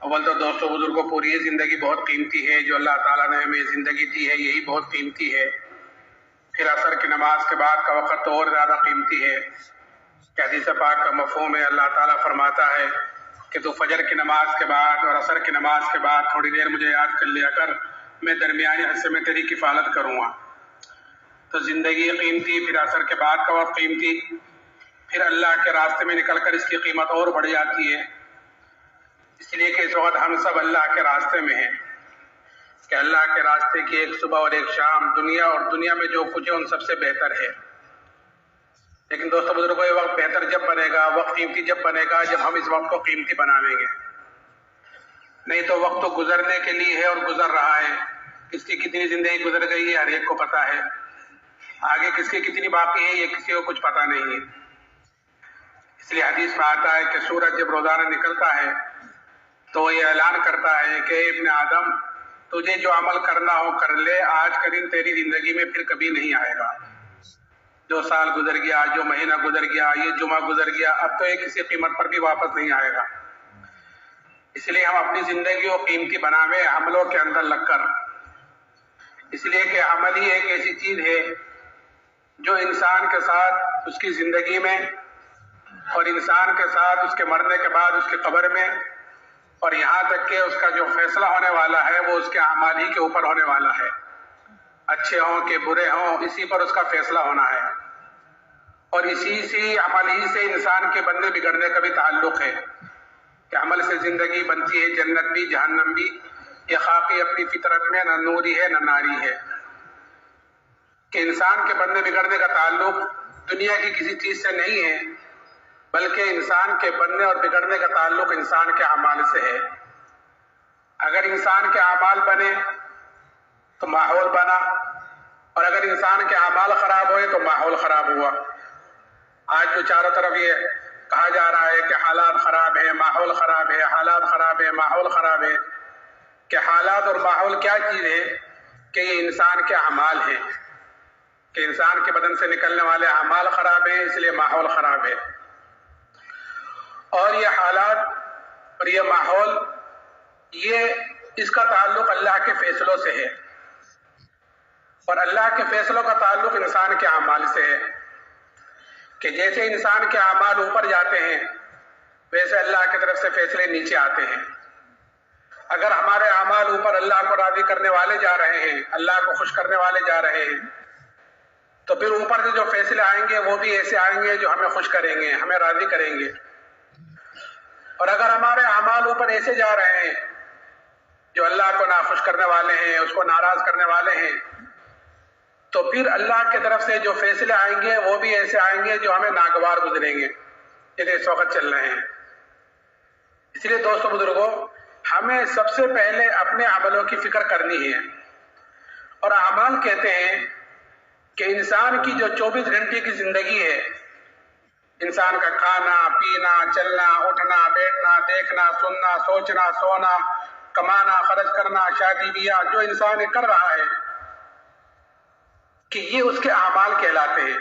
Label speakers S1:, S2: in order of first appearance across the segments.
S1: اول تو دوستوں بزرگوں پوری زندگی بہت قیمتی ہے، جو اللہ تعالیٰ نے ہمیں زندگی دی ہے یہی بہت قیمتی ہے۔ پھر عصر کی نماز کے بعد کا وقت تو اور زیادہ قیمتی ہے کہ حدیث پاک کا مفہوم ہے، اللہ تعالیٰ فرماتا ہے کہ تو فجر کی نماز کے بعد اور عصر کی نماز کے بعد تھوڑی دیر مجھے یاد کر لیا کر، میں درمیانی حصے میں تیری کفالت کروں گا۔ تو زندگی قیمتی، پھر عصر کے بعد کا وقت قیمتی، پھر اللہ کے راستے میں نکل کر اس کی قیمت اور بڑھ جاتی ہے، اس لیے کہ اس وقت ہم سب اللہ کے راستے میں ہیں کہ اللہ کے راستے کی ایک صبح اور ایک شام دنیا اور دنیا میں جو کچھ ہے ان سب سے بہتر ہے۔ لیکن دوستوں بزرگوں یہ وقت بہتر جب بنے گا، وقت قیمتی جب بنے گا جب ہم اس وقت کو قیمتی بناویں گے، نہیں تو وقت تو گزرنے کے لیے ہے اور گزر رہا ہے۔ کس کی کتنی زندگی گزر گئی ہے ہر ایک کو پتہ ہے، آگے کس کی کتنی باقی ہے یہ کسی کو کچھ پتہ نہیں ہے۔ اس لیے حدیث میں آتا ہے کہ سورج جب روزانہ نکلتا ہے تو یہ اعلان کرتا ہے کہ ابن آدم تجھے جو عمل کرنا ہو کر لے، آج کا دن تیری زندگی میں پھر کبھی نہیں آئے گا۔ جو سال گزر گیا، جو مہینہ گزر گیا، یہ جمعہ گزر گیا، اب تو یہ کسی قیمت پر بھی واپس نہیں آئے گا۔ اس لیے ہم اپنی زندگی کو قیمتی بناویں عملوں کے اندر لگ کر، اس لیے کہ عمل ہی ایک ایسی چیز ہے جو انسان کے ساتھ اس کی زندگی میں اور انسان کے ساتھ اس کے مرنے کے بعد اس کی قبر میں اور یہاں تک کہ اس کا جو فیصلہ ہونے والا ہے وہ اس کے اعمال ہی کے اوپر ہونے والا ہے، اچھے ہوں کہ برے ہوں اسی پر اس کا فیصلہ ہونا ہے، اور اسی عمل ہی سے انسان کے بننے بگڑنے کا بھی تعلق ہے کہ عمل سے زندگی بنتی ہے، جنت بھی جہنم بھی۔ یہ خاکی اپنی فطرت میں نہ نوری ہے نہ ناری ہے کہ انسان کے بننے بگڑنے کا تعلق دنیا کی کسی چیز سے نہیں ہے، بلکہ انسان کے بننے اور بگڑنے کا تعلق انسان کے اعمال سے ہے۔ اگر انسان کے اعمال بنے تو ماحول بنا، اور اگر انسان کے اعمال خراب ہوئے تو ماحول خراب ہوا۔ آج جو چاروں طرف یہ کہا جا رہا ہے کہ حالات خراب ہیں، ماحول خراب ہے، حالات خراب ہے، ماحول خراب ہے، کہ حالات اور ماحول کیا چیز ہے کہ یہ انسان کے اعمال ہیں، کہ انسان کے بدن سے نکلنے والے اعمال خراب ہیں اس لیے ماحول خراب ہے، اور یہ حالات اور یہ ماحول یہ اس کا تعلق اللہ کے فیصلوں سے ہے، اور اللہ کے فیصلوں کا تعلق انسان کے اعمال سے ہے کہ جیسے انسان کے اعمال اوپر جاتے ہیں ویسے اللہ کی طرف سے فیصلے نیچے آتے ہیں۔ اگر ہمارے اعمال اوپر اللہ کو راضی کرنے والے جا رہے ہیں، اللہ کو خوش کرنے والے جا رہے ہیں، تو پھر اوپر سے جو فیصلے آئیں گے وہ بھی ایسے آئیں گے جو ہمیں خوش کریں گے، ہمیں راضی کریں گے۔ اور اگر ہمارے اعمال اوپر ایسے جا رہے ہیں جو اللہ کو ناخوش کرنے والے ہیں، اس کو ناراض کرنے والے ہیں، تو پھر اللہ کی طرف سے جو فیصلے آئیں گے وہ بھی ایسے آئیں گے جو ہمیں ناگوار گزریں گے، جیسے اس وقت چل رہے ہیں۔ اس لیے دوستو بزرگوں ہمیں سب سے پہلے اپنے عملوں کی فکر کرنی ہے، اور اعمال کہتے ہیں کہ انسان کی جو 24 گھنٹے کی زندگی ہے، انسان کا کھانا پینا چلنا اٹھنا بیٹھنا دیکھنا سننا سوچنا سونا کمانا خرچ کرنا شادی بیاہ جو انسان کر رہا ہے کہ یہ اس کے اعمال کہلاتے ہیں۔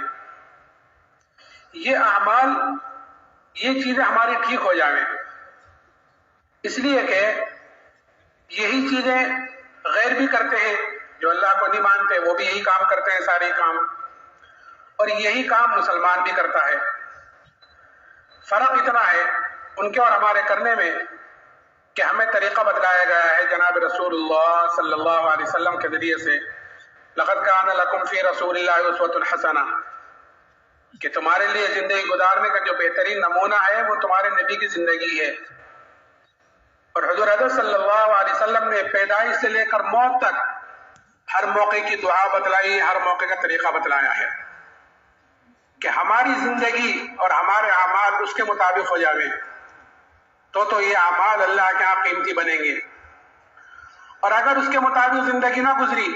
S1: یہ اعمال یہ چیزیں ہماری ٹھیک ہو جائیں، اس لیے کہ یہی چیزیں غیر بھی کرتے ہیں، جو اللہ کو نہیں مانتے وہ بھی یہی کام کرتے ہیں سارے کام، اور یہی کام مسلمان بھی کرتا ہے۔ فرق اتنا ہے ان کے اور ہمارے کرنے میں کہ ہمیں طریقہ بتلایا گیا ہے جناب رسول اللہ صلی اللہ علیہ وسلم کے ذریعے سے، لقد کان لکم فی رسول اللہ اسوۃ حسنہ، کہ تمہارے لیے زندگی گزارنے کا جو بہترین نمونہ ہے وہ تمہارے نبی کی زندگی ہے۔ اور حضور حضرت صلی اللہ علیہ وسلم نے پیدائش سے لے کر موت تک ہر موقع کی دعا بتلائی، ہر موقع کا طریقہ بتلایا ہے کہ ہماری زندگی اور ہمارے اعمال اس کے مطابق ہو جاویں تو یہ اعمال اللہ کے ہاں قیمتی بنیں گے، اور اگر اس کے مطابق زندگی نہ گزری،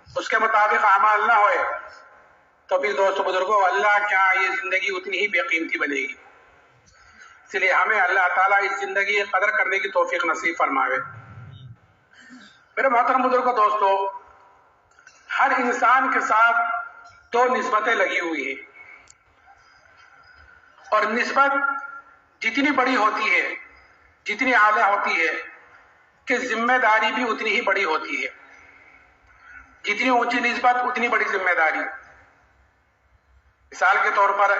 S1: اس کے مطابق اعمال نہ ہوئے، تو پھر دوستو بزرگوں اللہ کے ہاں یہ زندگی اتنی ہی بے قیمتی بنے گی۔ اس لیے ہمیں اللہ تعالیٰ اس زندگی کی قدر کرنے کی توفیق نصیب فرماوے۔ میرے محترم بزرگوں دوستو، ہر انسان کے ساتھ 2 نسبتیں لگی ہوئی ہیں، اور نسبت جتنی بڑی ہوتی ہے، جتنی اعلیٰ ہوتی ہے، کہ ذمہ داری بھی اتنی ہی بڑی ہوتی ہے. جتنی اونچی نسبت اتنی بڑی ذمہ داری. مثال کے طور پر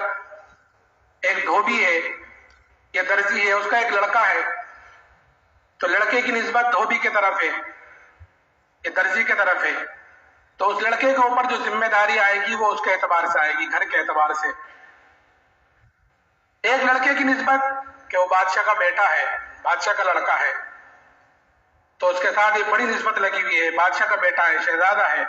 S1: ایک دھوبی ہے یا درزی ہے، اس کا ایک لڑکا ہے، تو لڑکے کی نسبت دھوبی کی طرف ہے یا درزی کی طرف ہے، تو اس لڑکے کے اوپر جو ذمہ داری آئے گی وہ اس کے اعتبار سے آئے گی، گھر کے اعتبار سے. ایک لڑکے کی نسبت کہ وہ بادشاہ کا بیٹا ہے، بادشاہ کا لڑکا ہے، تو اس کے ساتھ ایک بڑی نسبت لگی ہوئی ہے، بادشاہ کا بیٹا ہے، شہزادہ ہے،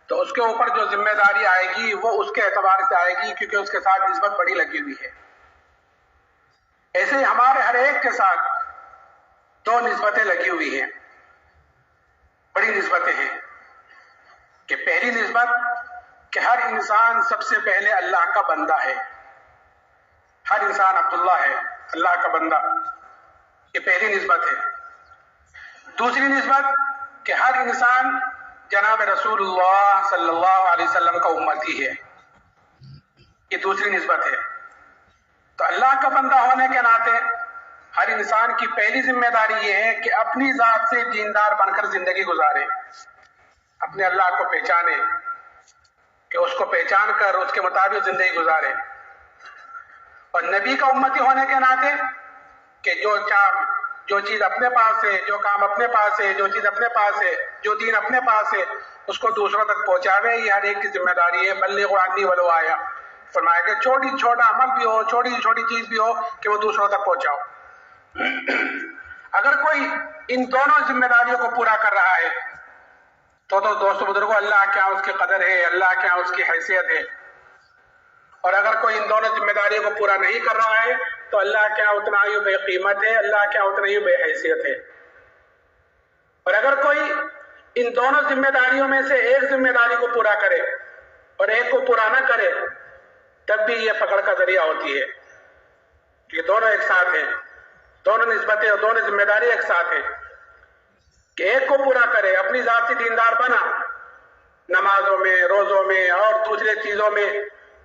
S1: تو اس کے اوپر جو ذمہ داری آئے گی وہ اس کے اعتبار سے آئے گی، کیونکہ اس کے ساتھ نسبت بڑی لگی ہوئی ہے. ایسے ہی ہمارے ہر ایک کے ساتھ دو نسبتیں لگی ہوئی ہیں، بڑی نسبتیں ہیں. کہ پہلی نسبت کہ ہر انسان سب سے پہلے اللہ کا بندہ ہے، ہر انسان عبداللہ ہے، اللہ کا بندہ، یہ پہلی نسبت ہے. دوسری نسبت کہ ہر انسان جناب رسول اللہ صلی اللہ علیہ وسلم کا امتی ہے، یہ دوسری نسبت ہے. تو اللہ کا بندہ ہونے کے ناطے ہر انسان کی پہلی ذمہ داری یہ ہے کہ اپنی ذات سے دیندار بن کر زندگی گزارے، اپنے اللہ کو پہچانے، کہ اس کو پہچان کر اس کے مطابق زندگی گزارے. اور نبی کا امتی ہونے کے ناطے کہ جو چیز اپنے پاس ہے، جو کام اپنے پاس ہے، جو چیز اپنے پاس ہے، جو دین اپنے پاس ہے، اس کو دوسروں تک پہنچاوے. یہ ہر ایک کی ذمہ داری ہے. بلغوا عنی ولو آیا، فرمایا کہ چھوٹا عمل بھی ہو، چھوٹی چیز بھی ہو، کہ وہ دوسروں تک پہنچاؤ. اگر کوئی ان دونوں ذمہ داریوں کو پورا کر رہا ہے تو دوستو بزرگوں، اللہ کیا اس کی قدر ہے، اللہ کیا اس کی حیثیت ہے. اور اگر کوئی ان دونوں ذمہ داریوں کو پورا نہیں کر رہا ہے تو اللہ کیا اتنا ہی بے قیمت ہے، اللہ کیا اتنا ہی بے حیثیت ہے. اور اگر کوئی ان دونوں ذمہ داریوں میں سے ایک ذمہ داری کو پورا کرے اور ایک کو پورا نہ کرے، تب بھی یہ پکڑ کا ذریعہ ہوتی ہے. یہ دونوں ایک ساتھ ہیں، دونوں نسبتیں اور دونوں ذمہ داری ایک ساتھ ہیں. کہ ایک کو پورا کرے، اپنی ذات سے دیندار بنا، نمازوں میں، روزوں میں اور دوسرے چیزوں میں،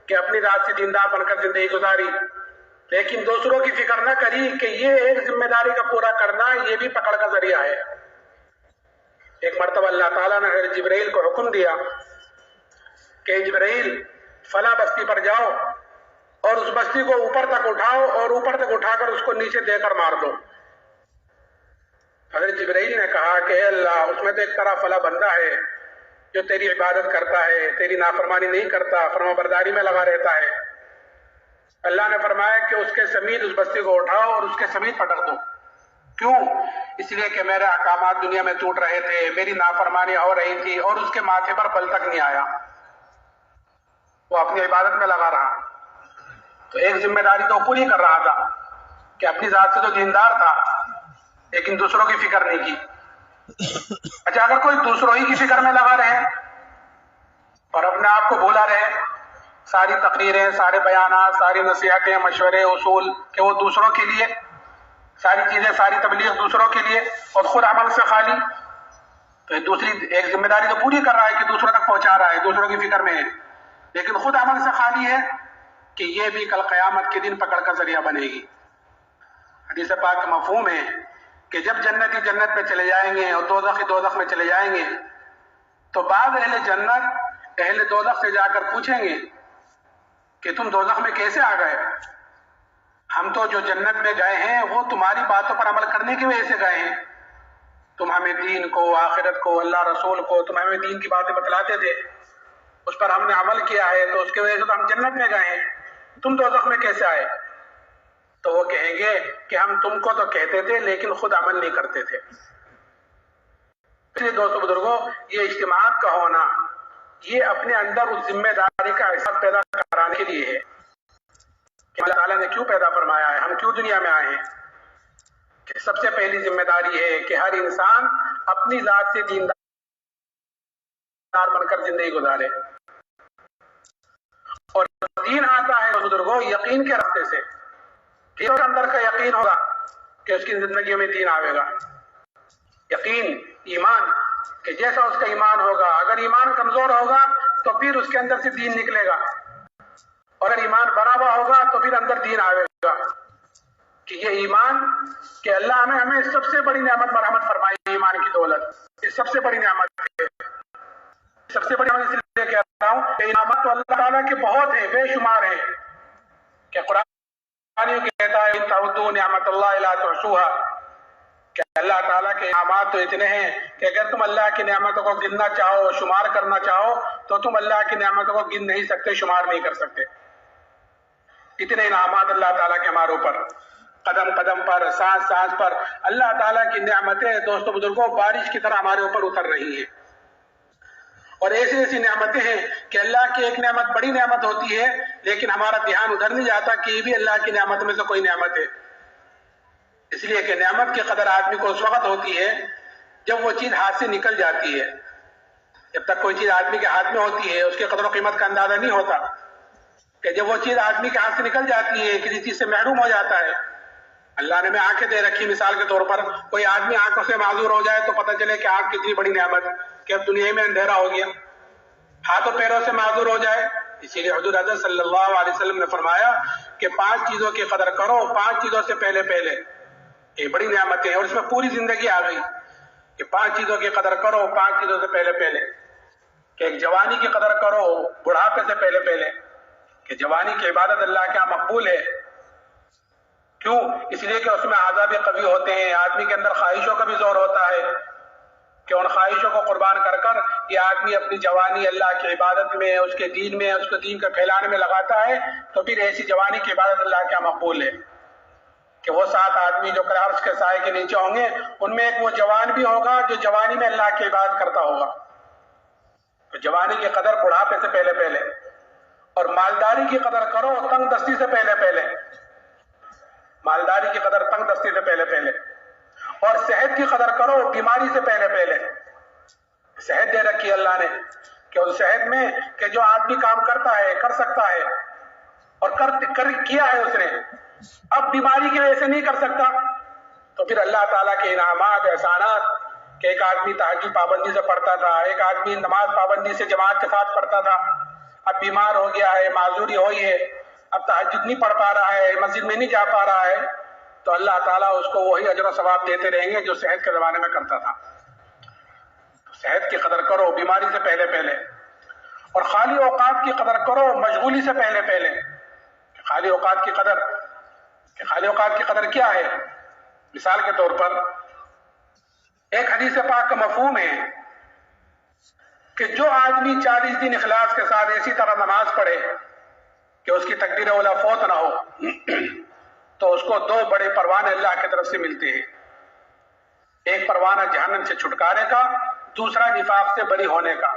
S1: کہ اپنی ذات سے دیندار بن کر زندگی گزاری، لیکن دوسروں کی فکر نہ کری کہ یہ ایک ذمہ داری کا پورا کرنا یہ بھی پکڑ کا ذریعہ ہے. ایک مرتبہ اللہ تعالیٰ نے حضرت جبرائیل کو حکم دیا کہ جبرائیل فلاں بستی پر جاؤ اور اس بستی کو اوپر تک اٹھاؤ اور اوپر تک اٹھا کر اس کو نیچے دے کر مار دو. حضرت جبرائیل نے کہا کہ اے اللہ، اس میں تو ایک طرح فلاں بندہ ہے جو تیری عبادت کرتا ہے، تیری نافرمانی نہیں کرتا، فرما برداری میں لگا رہتا ہے. اللہ نے فرمایا کہ اس کے سمیت اس بستی کو اٹھاؤ اور اس کے سمیت پٹک دو. کیوں؟ اس لیے کہ میرے احکامات دنیا میں ٹوٹ رہے تھے، میری نافرمانی ہو رہی تھی اور اس کے ماتھے پر بل تک نہیں آیا، وہ اپنی عبادت میں لگا رہا. تو ایک ذمہ داری تو پوری کر رہا تھا کہ اپنی ذات سے تو دیندار تھا، لیکن دوسروں کی فکر نہیں کی. اچھا، اگر کوئی دوسروں ہی کی فکر میں لگا رہے اور اپنے آپ کو بھولا رہے، ساری تقریریں، سارے بیانات، ساری نصیحتیں، مشورے، اصول کہ وہ دوسروں کے لیے، ساری چیزیں، ساری تبلیغ دوسروں کے لیے اور خود عمل سے خالی، تو دوسری ایک ذمہ داری تو پوری کر رہا ہے کہ دوسروں تک پہنچا رہا ہے، دوسروں کی فکر میں ہے، لیکن خود عمل سے خالی ہے، کہ یہ بھی کل قیامت کے دن پکڑ کا ذریعہ بنے گی. حدیث پاک کا مفہوم ہے کہ جب جنتی جنت میں چلے جائیں گے اور دوزخی دوزخ میں چلے جائیں گے تو بعض اہل جنت اہل دوزخ سے جا کر پوچھیں گے کہ تم دوزخ میں کیسے آ گئے؟ ہم تو جو جنت میں گئے ہیں وہ تمہاری باتوں پر عمل کرنے کی وجہ سے گئے ہیں، تم ہمیں دین کو، آخرت کو، اللہ رسول کو، تم ہمیں دین کی باتیں بتلاتے تھے، اس پر ہم نے عمل کیا ہے تو اس کی وجہ سے تو ہم جنت میں گئے ہیں، تم دوزخ میں کیسے آئے؟ تو وہ کہیں گے کہ ہم تم کو تو کہتے تھے لیکن خود عمل نہیں کرتے تھے. اس لیے دوستو بزرگوں، یہ اجتماعات کا ہونا یہ اپنے اندر اس ذمہ داری کا احساس پیدا کرانے کے لیے ہے کہ اللہ تعالیٰ نے کیوں پیدا فرمایا ہے، ہم کیوں دنیا میں آئے ہیں. کہ سب سے پہلی ذمہ داری ہے کہ ہر انسان اپنی ذات سے دیندار بن کر زندگی گزارے. اور دین آتا ہے بزرگوں یقین کے راستے سے. جس کے اندر کا یقین ہوگا کہ اس کی زندگی میں دین آئے گا، یقین، ایمان، کہ جیسا اس کا ایمان ہوگا، اگر ایمان کمزور ہوگا تو پھر اس کے اندر سے دین نکلے گا، اور اگر ایمان بنا ہوا ہوگا تو پھر اندر دین آئے گا. کہ یہ ایمان کہ اللہ نے ہمیں سب سے بڑی نعمت مرحمت فرمائی ہے، ایمان کی دولت، یہ سب سے بڑی نعمت ہے، سب سے بڑی نعمت اس لیے کہہ رہا ہوں کہ انعامات تو اللہ تعالیٰ کے بہت ہیں، بے شمار ہیں، کہ قرآن یہ کہتا ہے ان تعدوا نعمت اللہ لا تحصوها، کہ اللہ تعالیٰ کے انعامات تو اتنے ہیں کہ اگر تم اللہ کی نعمتوں کو گننا چاہو، شمار کرنا چاہو تو تم اللہ کی نعمتوں کو گن نہیں سکتے، شمار نہیں کر سکتے، اتنے انعامات اللہ تعالیٰ کے ہمارے اوپر، قدم قدم پر، سانس سانس پر اللہ تعالیٰ کی نعمتیں دوستو بزرگوں بارش کی طرح ہمارے اوپر اتر رہی ہیں، اور ایسی ایسی نعمتیں ہیں کہ اللہ کی ایک نعمت بڑی نعمت ہوتی ہے لیکن ہمارا دھیان ادھر نہیں جاتا کہ یہ بھی اللہ کی نعمت میں سے کوئی نعمت ہے، اس لیے کہ نعمت کی قدر آدمی کو اس وقت ہوتی ہے جب وہ چیز ہاتھ سے نکل جاتی ہے، جب تک کوئی چیز آدمی کے ہاتھ میں ہوتی ہے اس کی قدر و قیمت کا اندازہ نہیں ہوتا، کہ جب وہ چیز آدمی کے ہاتھ سے نکل جاتی ہے، کسی چیز سے محروم ہو جاتا ہے، اللہ نے ہمیں آنکھیں دے رکھی، مثال کے طور پر کوئی آدمی آنکھوں سے معذور ہو جائے تو پتہ چلے کہ آنکھ کتنی بڑی نعمت کہ اب دنیا میں اندھیرا ہو گیا، ہاتھوں پیروں سے معذور ہو جائے، اسی لیے حضور حضرت صلی اللہ علیہ وسلم نے فرمایا کہ 5 چیزوں کی قدر کرو، 5 چیزوں سے پہلے یہ بڑی نعمتیں ہیں، اور اس میں پوری زندگی آ گئی کہ 5 چیزوں کی قدر کرو، 5 چیزوں سے پہلے کہ ایک جوانی کی قدر کرو بڑھاپے سے پہلے کہ جوانی کی عبادت اللہ کے ہاں مقبول ہے، کیوں؟ اس لیے کہ اس میں عذاب قوی ہوتے ہیں، آدمی کے اندر خواہشوں کا بھی زور ہوتا ہے کہ ان خواہشوں کو قربان کر کر یہ آدمی اپنی جوانی اللہ کی عبادت میں، اس کے دین میں، اس کے دین کا پھیلانے میں لگاتا ہے، تو پھر ایسی جوانی کی عبادت اللہ کے ہاں مقبول ہے کہ وہ 7 آدمی جو عرش کے سائے کے نیچے ہوں گے ان میں ایک وہ جوان بھی ہوگا جو جوانی میں اللہ کی عبادت کرتا ہوگا، تو جوانی کی قدر بڑھاپے سے پہلے، اور مالداری کی قدر کرو تنگ دستی سے پہلے، مالداری کی قدر تنگ دستی سے پہلے، اور صحت کی قدر کرو بیماری سے پہلے، صحت دے رکھی اللہ نے کہ اس صحت میں کہ جو آدمی کام کرتا ہے، کر سکتا ہے اور کیا ہے اس نے، اب بیماری کی وجہ سے نہیں کر سکتا، تو پھر اللہ تعالیٰ کے انعامات احسانات کہ ایک آدمی تہجد پابندی سے پڑھتا تھا، ایک آدمی نماز پابندی سے جماعت کے ساتھ پڑھتا تھا، اب بیمار ہو گیا ہے، معذوری ہوئی ہے، اب تہجد نہیں پڑھ پا رہا ہے، مسجد میں نہیں جا پا رہا ہے، تو اللہ تعالیٰ اس کو وہی اجر و ثواب دیتے رہیں گے جو صحت کے زمانے میں کرتا تھا، صحت کی قدر کرو بیماری سے پہلے، اور خالی اوقات کی قدر کرو مشغولی سے پہلے، خالی اوقات کی قدر کیا ہے؟ مثال کے طور پر ایک حدیث پاک کا مفہوم ہے کہ جو آدمی 40 دن اخلاص کے ساتھ ایسی طرح نماز پڑھے کہ اس کی تکبیر اولا فوت نہ ہو تو اس کو 2 بڑے پروانے اللہ کی طرف سے ملتے ہیں، ایک پروانہ جہنم سے چھٹکارے کا، دوسرا نفاق سے بری ہونے کا،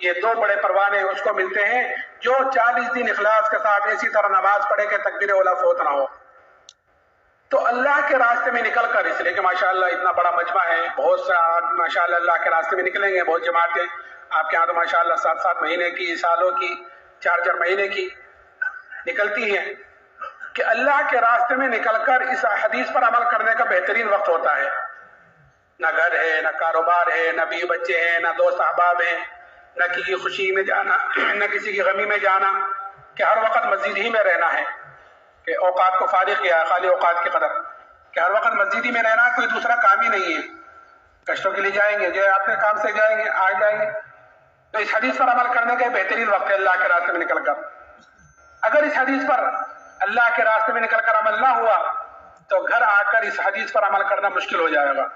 S1: یہ 2 بڑے پروانے اس کو ملتے ہیں جو 40 دن اخلاص کے ساتھ ایسی طرح نماز پڑھے کہ تکبیر اولا فوت نہ ہو، تو اللہ کے راستے میں نکل کر، اس لیے کہ ماشاءاللہ اتنا بڑا مجمع ہے، بہت سے آدمی ماشاءاللہ اللہ کے راستے میں نکلیں گے، بہت جماعتیں آپ کے یہاں تو ماشاءاللہ 7 مہینے کی، سالوں کی، 4 مہینے کی نکلتی ہیں، کہ اللہ کے راستے میں نکل کر اس حدیث پر عمل کرنے کا بہترین وقت ہوتا ہے، نہ گھر ہے، نہ کاروبار ہے، نہ بیوی بچے ہیں، نہ دوست احباب ہیں، نہ کسی کی خوشی میں جانا، نہ کسی کی غمی میں جانا، کہ ہر وقت مسجد ہی میں رہنا ہے، کہ اوقات کو فارغ کیا ہے، خالی اوقات کی قدر کہ ہر وقت مسجد ہی میں رہنا، کوئی دوسرا کام ہی نہیں ہے، کشتوں کے لیے جائیں گے، جو اپنے کام سے جائیں گے، آ جائیں گے، تو اس حدیث پر عمل کرنے کا بہترین وقت ہے اللہ کے راستے میں نکل کر، اگر اس حدیث پر اللہ کے راستے میں نکل کر عمل نہ ہوا تو گھر آ کر اس حدیث پر عمل کرنا مشکل ہو جائے گا،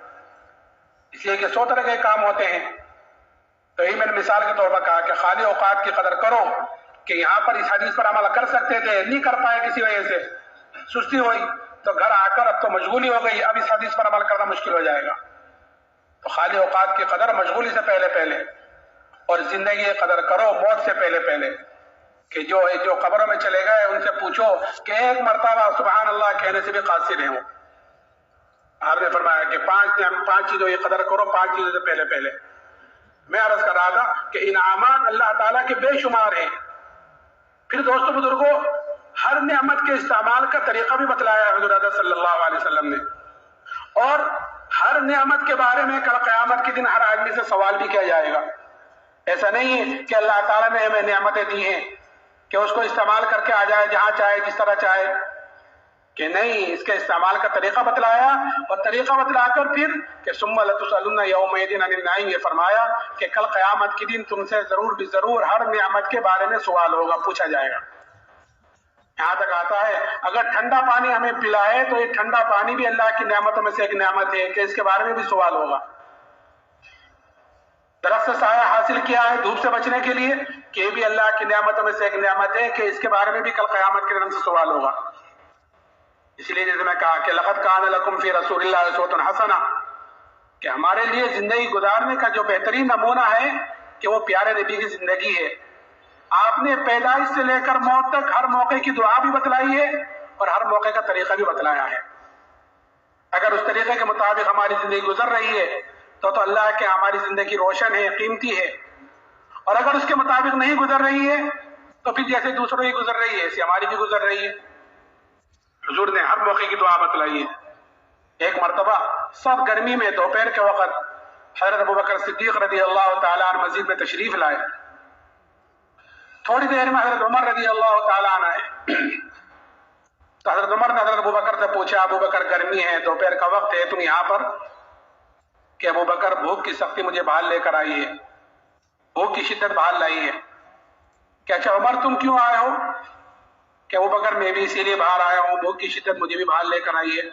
S1: اس لیے کہ 100 طرح کے کام ہوتے ہیں، تو یہی میں نے مثال کے طور پر کہا کہ خالی اوقات کی قدر کرو، کہ یہاں پر اس حدیث پر عمل کر سکتے تھے، نہیں کر پائے کسی وجہ سے، سستی ہوئی تو گھر آ کر اب تو مشغولی ہو گئی، اب اس حدیث پر عمل کرنا مشکل ہو جائے گا، تو خالی اوقات کی قدر مشغولی سے پہلے، اور زندگی کی قدر کرو موت سے پہلے، کہ جو قبروں میں چلے گئے ان سے پوچھو کہ ایک مرتبہ سبحان اللہ کہنے سے بھی قاصر ہیں، آپ نے فرمایا کہ 5 چیزوں کی قدر کرو 5 چیزوں سے پہلے، میں عرض کر رہا تھا کہ انعامات اللہ تعالیٰ کے بے شمار ہیں، پھر دوستو بزرگوں ہر نعمت کے استعمال کا طریقہ بھی بتلایا حضرت صلی اللہ علیہ وسلم نے، اور ہر نعمت کے بارے میں کل قیامت کے دن ہر آدمی سے سوال بھی کیا جائے گا، ایسا نہیں ہے کہ اللہ تعالیٰ نے ہمیں نعمتیں دی ہیں کہ اس کو استعمال کر کے آ جائے جہاں چاہے جس طرح چاہے، کہ نہیں، اس کے استعمال کا طریقہ بتلایا، اور طریقہ بتلا کر پھر کہ ثم لتسألن یومئذ عن النعیم، یہ فرمایا کہ کل قیامت کے دن تم سے ضرور بھی ضرور ہر نعمت کے بارے میں سوال ہوگا، پوچھا جائے گا۔ یہاں تک آتا ہے اگر ٹھنڈا پانی ہمیں پلائے تو یہ ٹھنڈا پانی بھی اللہ کی نعمتوں میں سے ایک نعمت ہے کہ اس کے بارے میں بھی سوال ہوگا۔ درخت سے سایہ حاصل کیا ہے دھوپ سے بچنے کے لیے، کہ یہ بھی اللہ کی نعمتوں میں سے ایک نعمت ہے کہ اس کے بارے میں بھی کل قیامت کے دن سے سوال ہوگا۔ اس لیے جیسے میں کہا کہ لقد کان لکم فی رسول اللہ اسوۃ حسنہ، کہ ہمارے لیے زندگی گزارنے کا جو بہترین نمونہ ہے کہ وہ پیارے نبی کی زندگی ہے۔ آپ نے پیدائش سے لے کر موت تک ہر موقع کی دعا بھی بتلائی ہے اور ہر موقع کا طریقہ بھی بتلایا ہے۔ اگر اس طریقے کے مطابق ہماری زندگی گزر رہی ہے تو اللہ کے ہماری زندگی روشن ہے، قیمتی ہے، اور اگر اس کے مطابق نہیں گزر رہی ہے تو پھر جیسے دوسروں کی گزر رہی ہے ایسے ہماری بھی گزر رہی ہے۔ حضور نے ہر موقع کی دعا بتلائی ہے۔ ایک مرتبہ سخت گرمی میں دوپہر کے وقت حضرت ابوبکر صدیق رضی اللہ تعالیٰ عنہ مسجد میں تشریف لائے۔ تھوڑی دیر میں حضرت عمر رضی اللہ تعالیٰ عنہ آئے تو حضرت عمر نے حضرت ابوبکر سے پوچھا، ابوبکر گرمی ہے، دوپہر کا وقت ہے، تم یہاں پر؟ کہ ابوبکر بھوک کی سختی مجھے بھال لے کر آئی ہے، بھوک کی شدت بھال لائی ہے۔ کہ اچھا عمر تم کیوں آئے ہو؟ کہ ابوبکر میں بھی اسی لیے باہر آیا ہوں، بھوک کی شدت مجھے بھی بھال لے کر آئی ہے۔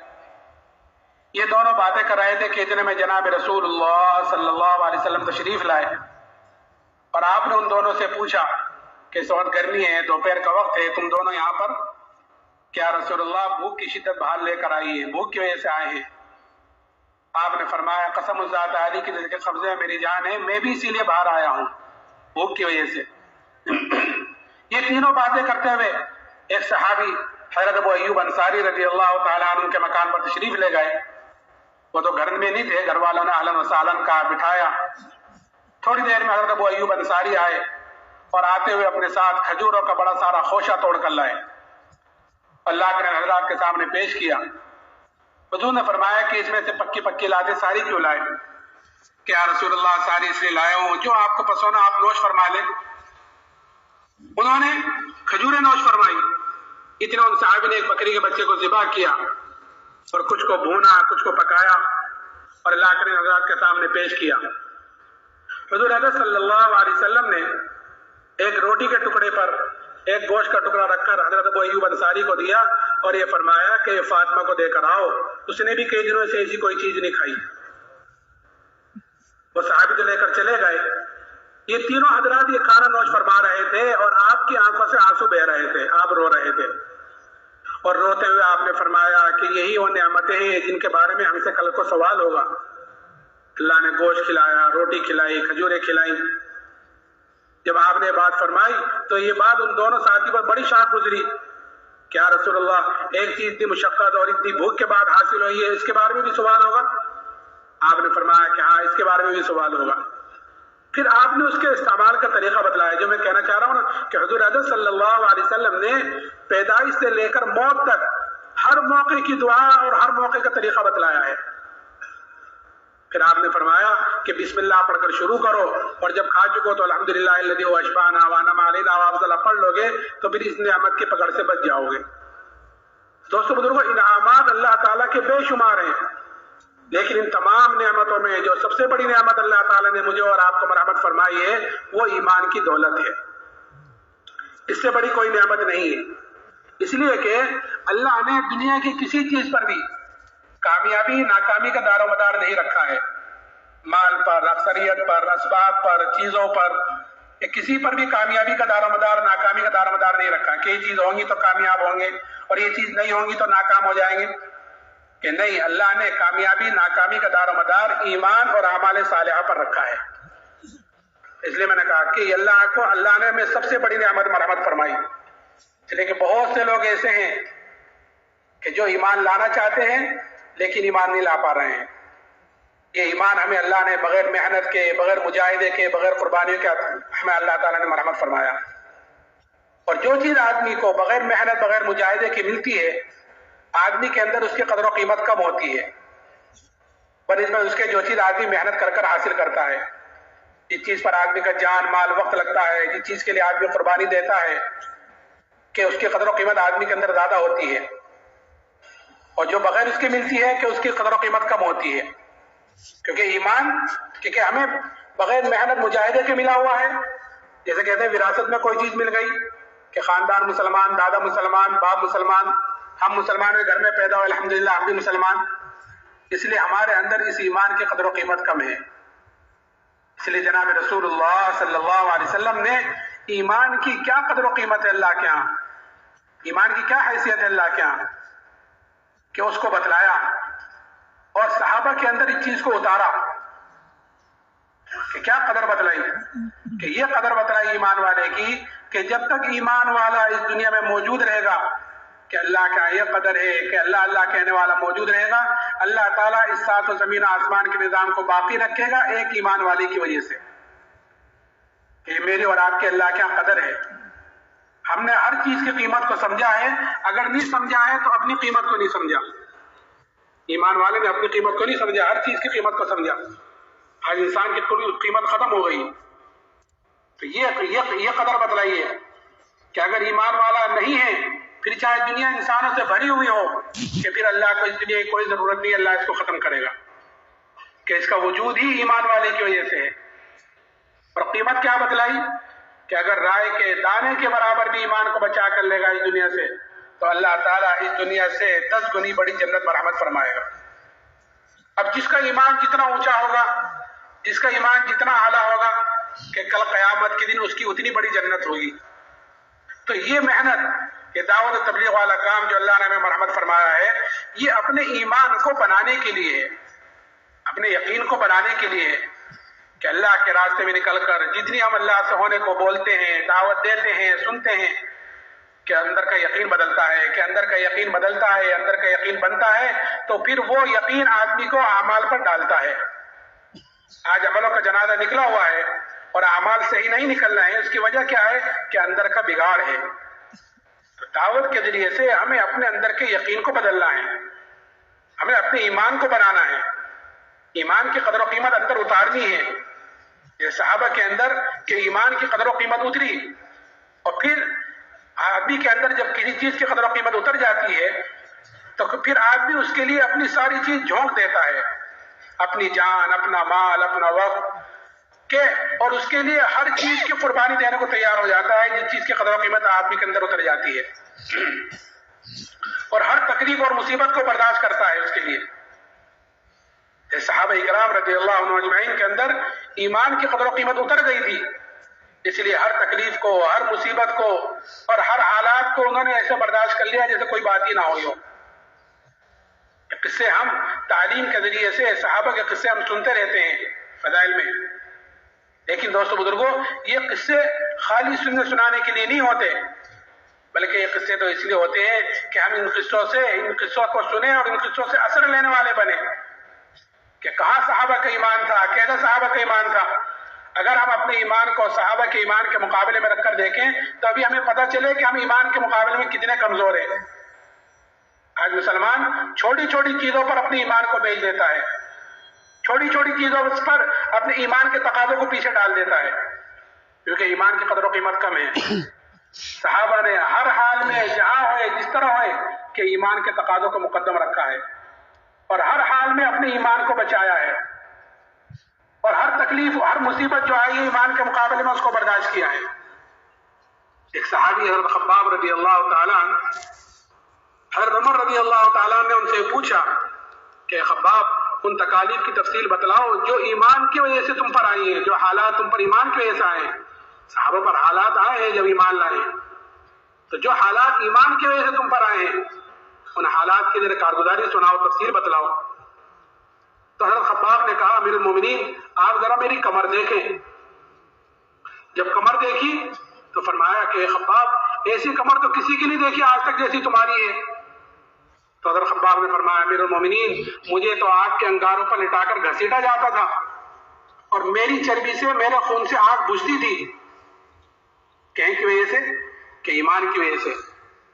S1: یہ دونوں باتیں کر رہے تھے کہ اتنے میں جناب رسول اللہ صلی اللہ علیہ وسلم تشریف لائے، اور آپ نے ان دونوں سے پوچھا کہ اس وقت گرمی ہے، دوپہر کا وقت ہے، تم دونوں یہاں پر؟ کیا رسول اللہ بھوک کی شدت بحال لے کر آئی ہے، بھوک کی وجہ سے آئے ہیں۔ آپ نے فرمایا قسم الذات علی کی جس کے قبضے میں میری جان ہے، میں بھی اسی لیے باہر آیا ہوں، بھوک کی وجہ سے۔ یہ تینوں باتیں کرتے ہوئے ایک صحابی حضرت ابو ایوب انصاری رضی اللہ تعالیٰ عنہ کے مکان پر تشریف لے گئے۔ وہ تو گھر میں نہیں تھے، گھر والوں نے اہلاً وسہلاً کہا، بٹھایا۔ تھوڑی دیر میں حضرت ابو ایوب انصاری آئے اور آتے ہوئے اپنے ساتھ کھجوروں کا بڑا سارا خوشہ توڑ کر لائے، اللہ کے حضرات کے سامنے پیش کیا۔ حضور نے فرمایا کہ اس میں سے پکی پکی لادیں ساری کیوں لائے؟ کہ یا رسول اللہ ساری اس لیے لائے ہوں جو آپ کو پسند آپ نوش فرما لیں۔ انہوں نے کھجوریں نوش فرمائی۔ اتنا ان صحابی نے ایک بکری کے بچے کو ذبح کیا اور کچھ کو بھونا، کچھ کو پکایا اور اللہ کے حضرات کے سامنے پیش کیا۔ حضور اکرم صلی اللہ علیہ وسلم نے ایک روٹی کے ٹکڑے پر ایک گوشت کا ٹکڑا رکھ کر حضرت ابو ایوب انصاری کو دیا اور یہ فرمایا کہ فاطمہ کو دے کر آؤ، اس نے بھی کئی دنوں سے ایسی کوئی چیز نہیں کھائی۔ وہ صحابی تو لے کر چلے گئے۔ یہ تینوں حضرات یہ کھانا نوش فرما رہے تھے اور آپ کی آنکھوں سے آنسو بہ رہے تھے، آپ رو رہے تھے، اور روتے ہوئے آپ نے فرمایا کہ یہی وہ نعمتیں ہیں جن کے بارے میں ہم سے کل کو سوال ہوگا۔ اللہ نے گوشت کھلایا، روٹی کھلائی، کھجوریں کھلائی۔ جب آپ نے بات فرمائی تو یہ بات ان دونوں ساتھی پر بڑی شاق گزری۔ کیا رسول اللہ ایک چیز اتنی مشقت اور اتنی بھوک کے بعد حاصل ہوئی ہے، اس کے بارے میں بھی سوال ہوگا؟ آپ نے فرمایا کہ ہاں اس کے بارے میں بھی سوال ہوگا۔ پھر آپ نے اس کے استعمال کا طریقہ بتلایا، جو میں کہنا چاہ رہا ہوں نا کہ حضور اکرم صلی اللہ علیہ وسلم نے پیدائش سے لے کر موت تک ہر موقع کی دعا اور ہر موقع کا طریقہ بتلایا ہے۔ پھر آپ نے فرمایا کہ بسم اللہ پڑھ کر شروع کرو، اور جب کھا چکو تو الحمدللہ الذی اشبعنا وانعم علینا وافضل پڑھ لو گے تو پھر اس نعمت کی پکڑ سے بچ جاؤ گے۔ دوستو بزرگو، انعامات اللہ تعالیٰ کے بے شمار ہیں، لیکن ان تمام نعمتوں میں جو سب سے بڑی نعمت اللہ تعالیٰ نے مجھے اور آپ کو مرحمت فرمائی ہے وہ ایمان کی دولت ہے۔ اس سے بڑی کوئی نعمت نہیں ہے، اس لیے کہ اللہ نے دنیا کی کسی چیز پر بھی کامیابی ناکامی کا دار و مدار نہیں رکھا ہے، مال پر، اکثریت پر، اسباب پر، چیزوں پر، کسی پر بھی کامیابی کا دار و مدار، ناکامی کا دار و مدار نہیں رکھا کہ یہ چیز ہوں گی تو کامیاب ہوں گے اور یہ چیز نہیں ہوں گی تو ناکام ہو جائیں گے، کہ نہیں، اللہ نے کامیابی ناکامی کا دار و مدار ایمان اور اعمال صالحہ پر رکھا ہے۔ اس لیے میں نے کہا کہ اللہ نے ہمیں سب سے بڑی نعمت مرحمت فرمائی، اس لیے کہ بہت سے لوگ ایسے ہیں کہ جو ایمان لانا چاہتے ہیں لیکن ایمان نہیں لا پا رہے ہیں۔ یہ ایمان ہمیں اللہ نے بغیر محنت کے، بغیر مجاہدے کے، بغیر قربانیوں کے ہمیں اللہ تعالیٰ نے مرحمت فرمایا، اور جو چیز آدمی کو بغیر محنت بغیر مجاہدے کی ملتی ہے آدمی کے اندر اس کی قدر و قیمت کم ہوتی ہے، بنسبت اس کے جو چیز آدمی محنت کر کر حاصل کرتا ہے، جس چیز پر آدمی کا جان مال وقت لگتا ہے، جس چیز کے لیے آدمی قربانی دیتا ہے، کہ اس کی قدر و قیمت آدمی کے اندر زیادہ ہوتی ہے۔ اور جو بغیر اس کے ملتی ہے کہ اس کی قدر و قیمت کم ہوتی ہے، کیونکہ ایمان کیونکہ ہمیں بغیر محنت مجاہدے کے ملا ہوا ہے. جیسے کہتے ہیں وراثت میں کوئی چیز مل گئی کہ خاندان مسلمان، دادا مسلمان، باپ مسلمان، ہم مسلمان کے گھر میں پیدا ہوئے، الحمدللہ ہم بھی مسلمان، اس لیے ہمارے اندر اس ایمان کی قدر و قیمت کم ہے. اس لیے جناب رسول اللہ صلی اللہ علیہ وسلم نے ایمان کی کیا قدر و قیمت ہے اللہ کے ہاں، ایمان کی کیا حیثیت ہے اللہ کے ہاں، کہ اس کو بتلایا اور صحابہ کے اندر اس چیز کو اتارا. کہ کیا قدر بتلائی، کہ یہ قدر بتلائی ایمان والے کی کہ جب تک ایمان والا اس دنیا میں موجود رہے گا کہ اللہ کا یہ قدر ہے کہ اللہ اللہ کہنے والا موجود رہے گا، اللہ تعالیٰ اس سات و زمین آسمان کے نظام کو باقی رکھے گا ایک ایمان والی کی وجہ سے، کہ میری اور آپ کے اللہ کیا قدر ہے. ہم نے ہر چیز کی قیمت کو سمجھا ہے، اگر نہیں سمجھا ہے تو اپنی قیمت کو نہیں سمجھا. ایمان والے نے اپنی قیمت کو نہیں سمجھا، ہر چیز کی قیمت کو سمجھا. ہر انسان کی قیمت ختم ہو گئی. تو یہ قدر بتلائی ہے کہ اگر ایمان والا نہیں ہے، پھر چاہے دنیا انسانوں سے بھری ہوئی ہو، کہ پھر اللہ کو اس دنیا کی کوئی ضرورت نہیں، اللہ اس کو ختم کرے گا، کہ اس کا وجود ہی ایمان والے کی وجہ سے ہے. اور قیمت کیا بتلائی کہ اگر رائے کے دانے کے برابر بھی ایمان کو بچا کر لے گا اس دنیا سے، تو اللہ تعالیٰ اس دنیا سے 10 گنی بڑی جنت مرحمت فرمائے گا. اب جس کا ایمان جتنا اونچا ہوگا، جس کا ایمان جتنا اعلیٰ ہوگا، کہ کل قیامت کے دن اس کی اتنی بڑی جنت ہوگی. تو یہ محنت، یہ دعوت و تبلیغ والا کام جو اللہ نے ہمیں مرحمت فرمایا ہے، یہ اپنے ایمان کو بنانے کے لیے ہے، اپنے یقین کو بنانے کے لیے ہے، کہ اللہ کے راستے میں نکل کر جتنی ہم اللہ سے ہونے کو بولتے ہیں، دعوت دیتے ہیں، سنتے ہیں، کہ اندر کا یقین بدلتا ہے، کہ اندر کا یقین بدلتا ہے، اندر کا یقین بنتا ہے، تو پھر وہ یقین آدمی کو اعمال پر ڈالتا ہے. آج عملوں کا جنازہ نکلا ہوا ہے اور اعمال صحیح نہیں نکل رہے ہیں، اس کی وجہ کیا ہے کہ اندر کا بگاڑ ہے. تو دعوت کے ذریعے سے ہمیں اپنے اندر کے یقین کو بدلنا ہے، ہمیں اپنے ایمان کو بنانا ہے، ایمان کی قدر و قیمت اندر اتارنی ہے. یہ صحابہ کے اندر کہ ایمان کی قدر و قیمت اتری، اور پھر آدمی کے اندر جب کسی چیز کی قدر و قیمت اتر جاتی ہے تو پھر آدمی اس کے لیے اپنی ساری چیز جھونک دیتا ہے، اپنی جان، اپنا مال، اپنا وقت، کہ اور اس کے لیے ہر چیز کی قربانی دینے کو تیار ہو جاتا ہے جس چیز کی قدر و قیمت آدمی کے اندر اتر جاتی ہے، اور ہر تکلیف اور مصیبت کو برداشت کرتا ہے اس کے لیے. صحابہ اکرام رضی اللہ عنہ اجمعین کے اندر ایمان کی قدر و قیمت اتر گئی تھی، اس لیے ہر تکلیف کو، ہر مصیبت کو اور ہر حالات کو انہوں نے ایسے برداشت کر لیا جیسے کوئی بات ہی نہ ہوئی ہو. قصے ہم تعلیم کے ذریعے سے صحابہ کے قصے ہم سنتے رہتے ہیں فضائل میں، لیکن دوستو بزرگوں، یہ قصے خالی سنانے کے لیے نہیں ہوتے، بلکہ یہ قصے تو اس لیے ہوتے ہیں کہ ہم ان قصوں کو سنیں اور ان قصوں سے اثر لینے والے بنے، کہ کہاں صحابہ کا ایمان تھا، کیسا صحابہ کا ایمان تھا. اگر ہم اپنے ایمان کو صحابہ کے ایمان کے مقابلے میں رکھ کر دیکھیں تو ابھی ہمیں پتہ چلے کہ ہم ایمان کے مقابلے میں کتنے کمزور ہیں. آج مسلمان چھوٹی چھوٹی چیزوں پر اپنے ایمان کو بیچ دیتا ہے، چھوٹی چھوٹی چیزوں پر اپنے ایمان کے تقاضوں کو پیچھے ڈال دیتا ہے، کیونکہ ایمان کی قدر و قیمت کم ہے. صحابہ نے ہر حال میں جہاں ہوئے، جس طرح ہوئے، کہ ایمان کے تقاضوں کو مقدم رکھا ہے، اور ہر حال میں اپنے ایمان کو بچایا ہے، اور ہر تکلیف، ہر مصیبت جو آئی ہے ایمان کے مقابلے میں اس کو برداشت کیا ہے. ایک صحابی حضرت خباب رضی اللہ تعالیٰ عنہ، حضرت عمر رضی اللہ تعالیٰ نے ان سے پوچھا کہ خباب ان تکالیف کی تفصیل بتلاؤ جو ایمان کی وجہ سے تم پر آئی ہیں، جو حالات تم پر ایمان کی وجہ سے آئے ہیں. صحابہ پر حالات آئے ہیں جب ایمان لائے ہیں، تو جو حالات ایمان کی وجہ سے تم پر آئے ہیں ان حالات کی ذرا کارگزاری سناؤ، تفصیل بتلاؤ. تو حضرت خباب نے کہا امیر المومنین آپ ذرا میری کمر دیکھیں. جب کمر دیکھی تو فرمایا کہ خباب ایسی کمر تو کسی کی نہیں دیکھی آج تک جیسی تمہاری ہے. تو حضرت خباب نے فرمایا امیر المومنین مجھے تو آگ کے انگاروں پر لٹا کر گھسیٹا جاتا تھا اور میری چربی سے، میرے خون سے آگ بجھتی تھی. کہیں کی وجہ سے؟ کہ ایمان کی وجہ سے.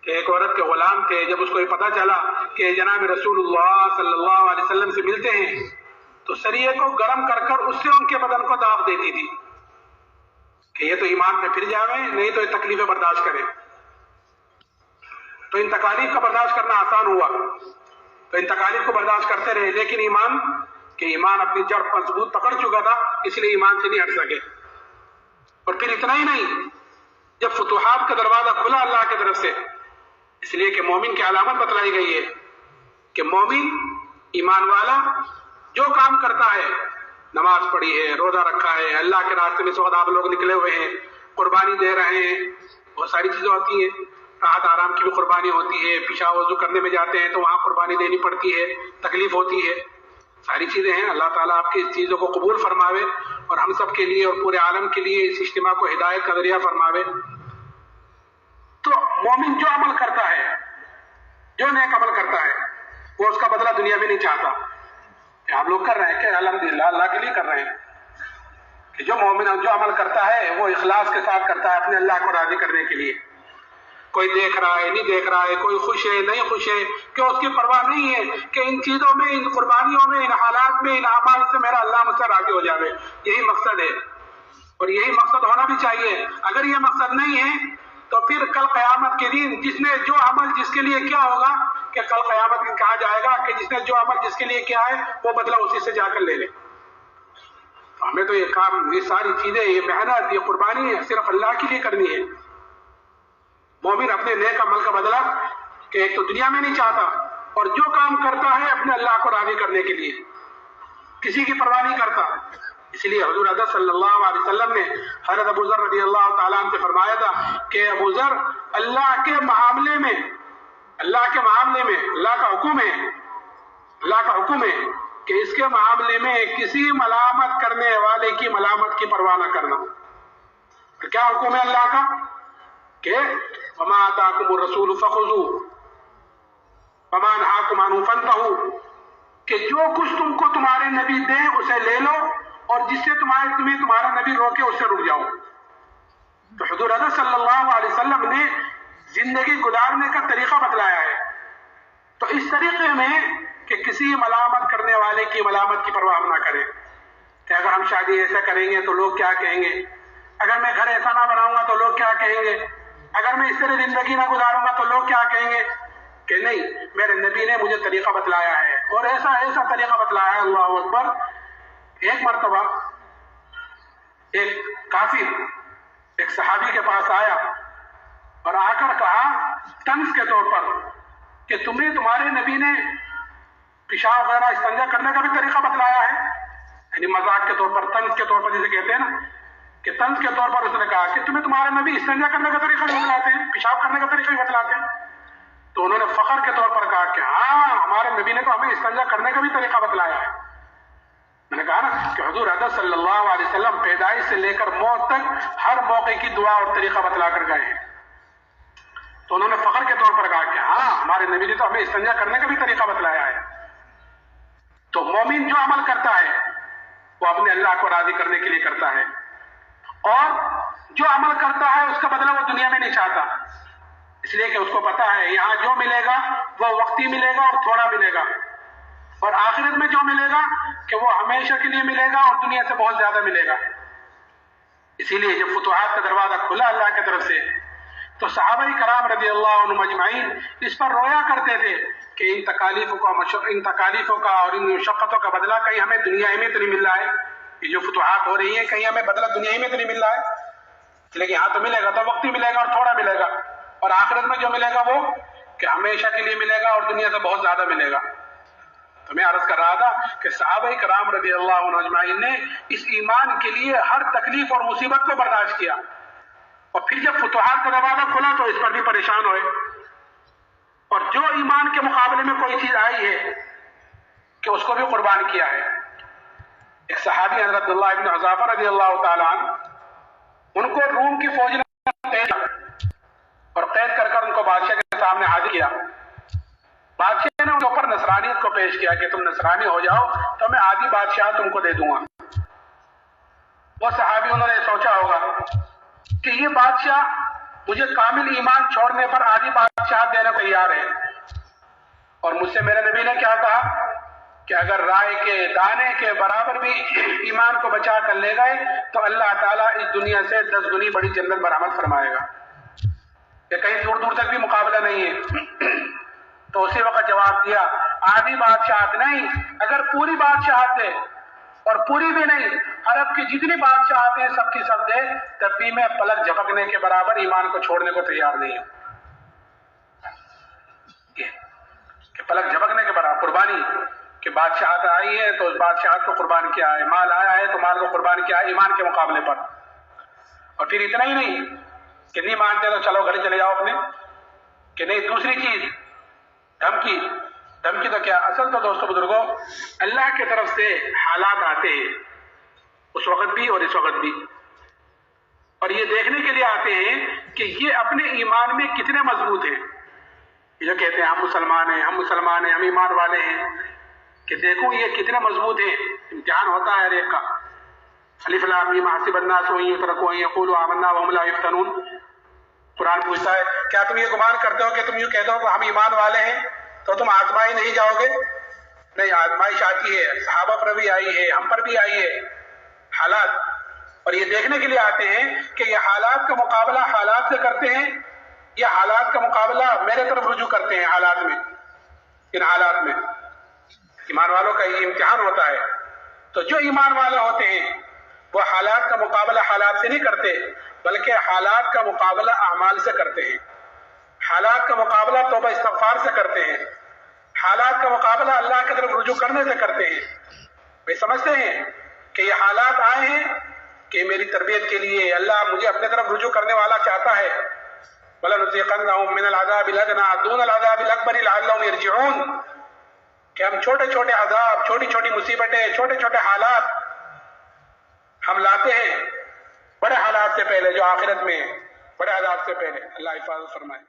S1: کہ ایک عورت کے غلام تھے، جب اس کو یہ پتا چلا کہ جناب رسول اللہ صلی اللہ علیہ وسلم سے ملتے ہیں تو سریے کو گرم کر کر اس سے ان کے بدن کو داغ دیتی تھی کہ یہ تو ایمان میں پھر جاویں، نہیں تو یہ تکلیفیں برداشت کریں. تو ان تکالیف کا برداشت کرنا آسان ہوا. تو ان تکالیف کو برداشت کرتے رہے، لیکن ایمان اپنی جڑ مضبوط پکڑ چکا تھا، اس لیے ایمان سے نہیں ہٹ سکے۔ اور پھر اتنا ہی نہیں، جب فتوحات کا دروازہ کھلا اللہ کی طرف سے، اس لیے کہ مومن کی علامت بتلائی گئی ہے کہ مومن ایمان والا جو کام کرتا ہے، نماز پڑھی ہے، روزہ رکھا ہے، اللہ کے راستے میں سواد آپ لوگ نکلے ہوئے ہیں، قربانی دے رہے ہیں، بہت ساری چیزیں ہوتی ہیں، راحت آرام کی بھی قربانی ہوتی ہے، پیشاب وضو کرنے میں جاتے ہیں تو وہاں قربانی دینی پڑتی ہے، تکلیف ہوتی ہے، ساری چیزیں ہیں۔ اللہ تعالیٰ آپ کی اس چیزوں کو قبول فرماوے اور ہم سب کے لیے اور پورے عالم کے لیے اس اجتماع کو ہدایت کا ذریعہ فرماوے۔ تو مومن جو عمل کرتا ہے، جو نیک عمل کرتا ہے، وہ اس کا بدلہ دنیا میں نہیں چاہتا کہ آپ لوگ کر رہے ہیں کہ الحمدللہ اللہ کے لیے کر رہے ہیں، کہ جو مومن جو عمل کرتا ہے وہ اخلاص کے ساتھ کرتا ہے اپنے اللہ کو راضی کرنے کے لیے۔ کوئی دیکھ رہا ہے نہیں دیکھ رہا ہے، کوئی خوش ہے نہیں خوش ہے، کہ اس کی پرواہ نہیں ہے کہ ان چیزوں میں، ان قربانیوں میں، ان حالات میں، ان اعمال سے میرا اللہ مجھ سے راضی ہو جاوے، یہی مقصد ہے اور یہی مقصد ہونا بھی چاہیے۔ اگر یہ مقصد نہیں ہے تو پھر کل قیامت کے دن جس نے جو عمل جس کے لیے کیا ہوگا کہ کل قیامت میں کہا جائے گا کہ جس نے جو عمل جس کے لیے کیا ہے وہ بدلہ اسی سے جا کر لے لے۔ ہمیں تو یہ کام، یہ ساری چیزیں، یہ محنت، یہ قربانی ہے صرف اللہ کے لیے کرنی ہے۔ مومن اپنے نیک عمل کا بدلہ کہ ایک تو دنیا میں نہیں چاہتا، اور جو کام کرتا ہے اپنے اللہ کو راضی کرنے کے لیے، کسی کی پرواہ نہیں کرتا۔ اس لیے حضور اقدس صلی اللہ علیہ وسلم نے حضرت ابو ذر رضی اللہ تعالیٰ عنہ سے فرمایا تھا کہ ابو ذر، اللہ کے معاملے میں اللہ کا حکم ہے کہ اس کے معاملے میں کسی ملامت کرنے والے کی ملامت کی پرواہ نہ کرنا۔ کیا حکم ہے اللہ کا کہ وما آتاکم الرسول فخذوہ وما نہاکم عنہ فانتہوا، کہ جو کچھ تم کو تمہارے نبی دیں اسے لے لو، اور جس سے تمہیں تمہارا نبی روکے اس سے رک جاؤ۔ تو حضور اقدس صلی اللہ علیہ وسلم نے زندگی گزارنے کا طریقہ بتلایا ہے۔ تو اس طریقے میں کہ کسی ملامت کرنے والے کی ملامت کی پرواہ نہ کریں کہ اگر ہم شادی ایسا کریں گے تو لوگ کیا کہیں گے، اگر میں گھر ایسا نہ بناؤں گا تو لوگ کیا کہیں گے، اگر میں اس طرح زندگی نہ گزاروں گا تو لوگ کیا کہیں گے، کہ نہیں، میرے نبی نے مجھے طریقہ بتلایا ہے اور ایسا طریقہ بتلایا ہے۔ اللہ اکبر۔ ایک مرتبہ ایک کافر ایک صحابی کے پاس آیا اور آ کر کہا طنز کے طور پر کہ تمہیں تمہارے نبی نے پیشاب وغیرہ استنجا کرنے کا بھی طریقہ بتلایا ہے، یعنی مذاق کے طور پر، طنز کے طور پر جسے کہتے ہیں نا، کہ طنز کے طور پر اس نے کہا کہ تمہیں تمہارے نبی استنجا کرنے کا طریقہ بھی بتلاتے ہیں، پیشاب کرنے کا طریقہ بھی بتلاتے ہیں۔ تو انہوں نے فخر کے طور پر کہا کہ ہاں، ہمارے نبی نے تو ہمیں استنجا کرنے کا بھی طریقہ بتلایا ہے۔ میں نے کہا نا کہ حضور اقدس صلی اللہ علیہ وسلم پیدائش سے لے کر موت تک ہر موقع کی دعا اور طریقہ بتلا کر گئے ہیں۔ تو انہوں نے فخر کے طور پر کہا کہ ہاں، ہمارے نبی نے تو ہمیں استنجا کرنے کا بھی طریقہ بتلایا ہے۔ تو مومن جو عمل کرتا ہے وہ اپنے اللہ کو راضی کرنے کے لیے کرتا ہے، اور جو عمل کرتا ہے اس کا بدلہ وہ دنیا میں نہیں چاہتا، اس لیے کہ اس کو پتا ہے یہاں جو ملے گا وہ وقتی ملے گا اور تھوڑا ملے گا، اور آخرت میں جو ملے گا کہ وہ ہمیشہ کے لیے ملے گا اور دنیا سے بہت زیادہ ملے گا۔ اسی لیے جب فتوحات کا دروازہ کھلا اللہ کی طرف سے تو صحابہ کرام رضی اللہ عنہم اجمعین اس پر رویا کرتے تھے کہ ان تکالیفوں کا اور ان مشقتوں کا بدلہ کہیں ہمیں دنیا ہی میں تو نہیں مل رہا ہے، یہ جو فتوحات ہو رہی ہیں کہیں ہمیں بدلہ دنیا ہی میں تو نہیں مل رہا ہے، لیکن یہاں تو ملے گا، تو وقتی ملے گا اور تھوڑا ملے گا، اور آخرت میں جو ملے گا وہ کہ ہمیشہ کے لیے ملے گا اور دنیا سے بہت زیادہ ملے گا۔ تو میں عرض کر رہا تھا کہ صحابہ کرام رضی اللہ عنہ اجمعین نے اس ایمان کے لیے ہر تکلیف اور مصیبت کو برداشت کیا، اور پھر جب فتوحات کا دروازہ کھلا تو اس پر بھی پریشان ہوئے، اور جو ایمان کے مقابلے میں کوئی چیز آئی ہے کہ اس کو بھی قربان کیا ہے۔ ایک صحابی حضرت عبداللہ ابن حذافہ رضی اللہ تعالیٰ عنہ، ان کو روم کی فوج نے قید اور قید کر کر ان کو بادشاہ کے سامنے حاضر کیا۔ بادشاہ نے ان کے اوپر نصرانیت کو پیش کیا کہ تم نصرانی ہو جاؤ تو میں آدھی بادشاہ تم کو دے دوں گا۔ وہ صحابی انہوں نے سوچا ہوگا کہ یہ بادشاہ مجھے کامل ایمان چھوڑنے پر آدھی بادشاہ دینے کو تیار ہے، اور مجھ سے میرے نبی نے کیا کہا کہ اگر رائے کے دانے کے برابر بھی ایمان کو بچا کر لے گئے تو اللہ تعالیٰ اس دنیا سے 10 گنی بڑی جنت برآمد فرمائے گا، کہ کہیں دور دور تک بھی مقابلہ نہیں ہے۔ تو اسی وقت جواب دیا آدھی بادشاہت نہیں، اگر پوری بادشاہت دے اور پوری بھی نہیں، عرب کی جتنی بادشاہت ہیں سب کی سب دے، تب بھی میں پلک جھپکنے کے برابر ایمان کو چھوڑنے کو تیار نہیں ہوں۔ کہ پلک جھپکنے کے برابر قربانی، کہ بادشاہت آئی ہے تو اس بادشاہت کو قربان کیا ہے، مال آیا ہے تو مال کو قربان کیا ہے ایمان کے مقابلے پر۔ اور پھر اتنا ہی نہیں کہ نہیں مانتے تو چلو گھر چلے جاؤ اپنے، کہ نہیں دوسری چیز دھمکی تو کیا، اصل تو دوستو بزرگوں اللہ کی طرف سے حالات آتے ہیں اس وقت بھی اور اس وقت بھی، اور یہ دیکھنے کے لیے آتے ہیں کہ یہ اپنے ایمان میں کتنے مضبوط ہیں۔ جو کہتے ہیں ہم مسلمان ہیں ہم ایمان والے ہیں، کہ دیکھو یہ کتنے مضبوط ہیں، امتحان ہوتا ہے ہر ایک کا۔ الف لام میم حسب الناس ان یترکوا ان یقولوا آمنا وهم لا یفتنون، قرآن پوچھتا ہے کیا تم یہ گمان کرتے ہو کہ تم یوں کہتے ہو کہ ہم ایمان والے ہیں تو تم آزمائی نہیں جاؤ گے؟ نہیں، آزمائش آتی ہے، صحابہ پر بھی آئی ہے، ہم پر بھی آئی ہے حالات، اور یہ دیکھنے کے لیے آتے ہیں کہ یہ حالات کا مقابلہ حالات سے کرتے ہیں، یہ حالات کا مقابلہ میرے طرف رجوع کرتے ہیں حالات میں، ان حالات میں ایمان والوں کا یہ امتحان ہوتا ہے۔ تو جو ایمان والے ہوتے ہیں وہ حالات کا مقابلہ حالات سے نہیں کرتے، بلکہ حالات کا مقابلہ اعمال سے کرتے ہیں، حالات کا مقابلہ توبہ استغفار سے کرتے ہیں، حالات کا مقابلہ اللہ کی طرف رجوع کرنے سے کرتے ہیں۔ وہ سمجھتے ہیں کہ یہ حالات آئے ہیں کہ میری تربیت کے لیے اللہ مجھے اپنے طرف رجوع کرنے والا چاہتا ہے، وَلَنُذِيقَنَّهُم مِّنَ الْعَذَابِ الْأَدْنَىٰ دُونَ الْعَذَابِ الْأَكْبَرِ لَعَلَّهُمْ يَرْجِعُونَ، کہ ہم چھوٹے چھوٹے عذاب، چھوٹی چھوٹی مصیبتیں، چھوٹے چھوٹے حالات ہم لاتے ہیں بڑے حالات سے پہلے، جو آخرت میں بڑے عذاب سے پہلے۔ اللہ حفاظت فرمائے۔